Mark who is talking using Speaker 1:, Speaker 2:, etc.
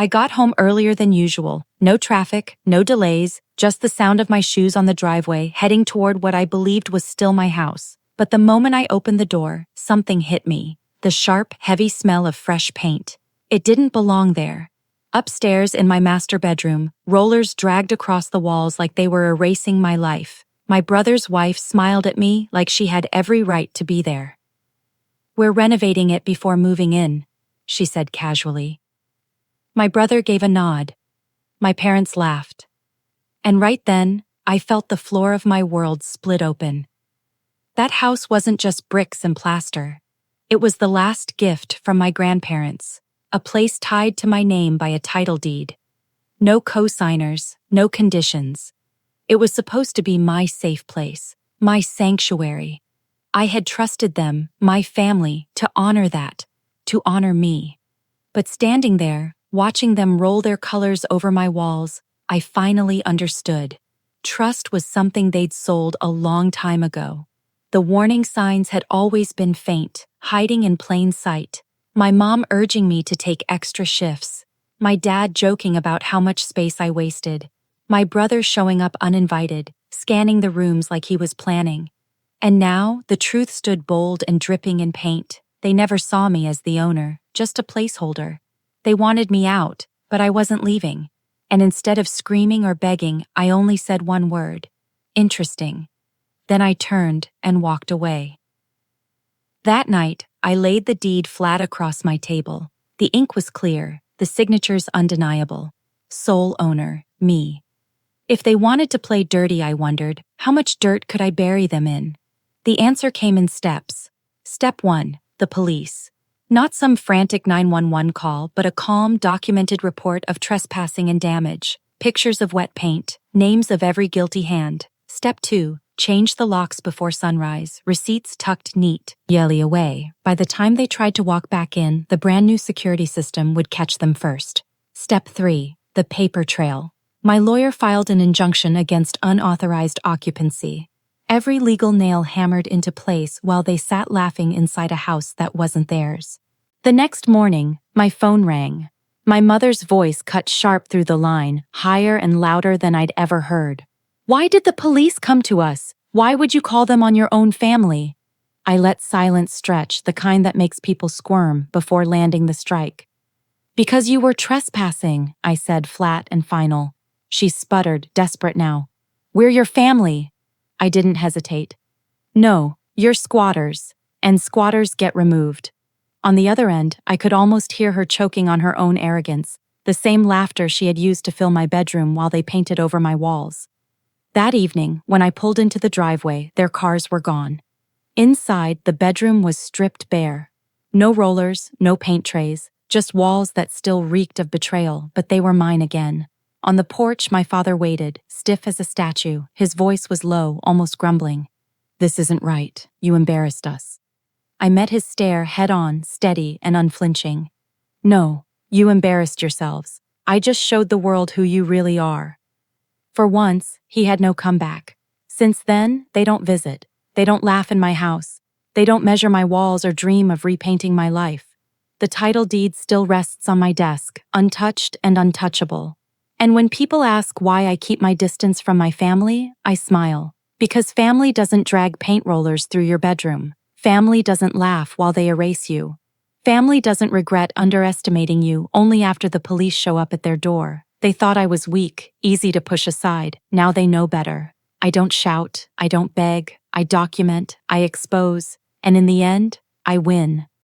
Speaker 1: I got home earlier than usual. No traffic, no delays, just the sound of my shoes on the driveway heading toward what I believed was still my house. But the moment I opened the door, something hit me. The sharp, heavy smell of fresh paint. It didn't belong there. Upstairs in my master bedroom, rollers dragged across the walls like they were erasing my life. My brother's wife smiled at me like she had every right to be there. "We're renovating it before moving in," she said casually. My brother gave a nod. My parents laughed. And right then, I felt the floor of my world split open. That house wasn't just bricks and plaster. It was the last gift from my grandparents, a place tied to my name by a title deed. No co-signers, no conditions. It was supposed to be my safe place, my sanctuary. I had trusted them, my family, to honor that, to honor me. But standing there, watching them roll their colors over my walls, I finally understood. Trust was something they'd sold a long time ago. The warning signs had always been faint, hiding in plain sight. My mom urging me to take extra shifts. My dad joking about how much space I wasted. My brother showing up uninvited, scanning the rooms like he was planning. And now, the truth stood bold and dripping in paint. They never saw me as the owner, just a placeholder. They wanted me out, but I wasn't leaving. And instead of screaming or begging, I only said one word. Interesting. Then I turned and walked away. That night, I laid the deed flat across my table. The ink was clear, the signatures undeniable. Sole owner, me. If they wanted to play dirty, I wondered, how much dirt could I bury them in? The answer came in steps. Step 1, the police. Not some frantic 911 call, but a calm, documented report of trespassing and damage. Pictures of wet paint, names of every guilty hand. Step 2, change the locks before sunrise, receipts tucked neat, yelly away. By the time they tried to walk back in, the brand new security system would catch them first. Step 3, the paper trail. My lawyer filed an injunction against unauthorized occupancy. Every legal nail hammered into place while they sat laughing inside a house that wasn't theirs. The next morning, my phone rang. My mother's voice cut sharp through the line, higher and louder than I'd ever heard. "Why did the police come to us? Why would you call them on your own family?" I let silence stretch, the kind that makes people squirm before landing the strike. "Because you were trespassing," I said, flat and final. She sputtered, desperate now. "We're your family." I didn't hesitate. "No, you're squatters, and squatters get removed." On the other end, I could almost hear her choking on her own arrogance, the same laughter she had used to fill my bedroom while they painted over my walls. That evening, when I pulled into the driveway, their cars were gone. Inside, the bedroom was stripped bare. No rollers, no paint trays, just walls that still reeked of betrayal, but they were mine again. On the porch, my father waited, stiff as a statue. His voice was low, almost grumbling. "This isn't right. You embarrassed us." I met his stare head-on, steady and unflinching. "No, you embarrassed yourselves. I just showed the world who you really are." For once, he had no comeback. Since then, they don't visit. They don't laugh in my house. They don't measure my walls or dream of repainting my life. The title deed still rests on my desk, untouched and untouchable. And when people ask why I keep my distance from my family, I smile. Because family doesn't drag paint rollers through your bedroom. Family doesn't laugh while they erase you. Family doesn't regret underestimating you only after the police show up at their door. They thought I was weak, easy to push aside. Now they know better. I don't shout, I don't beg, I document, I expose, and in the end, I win.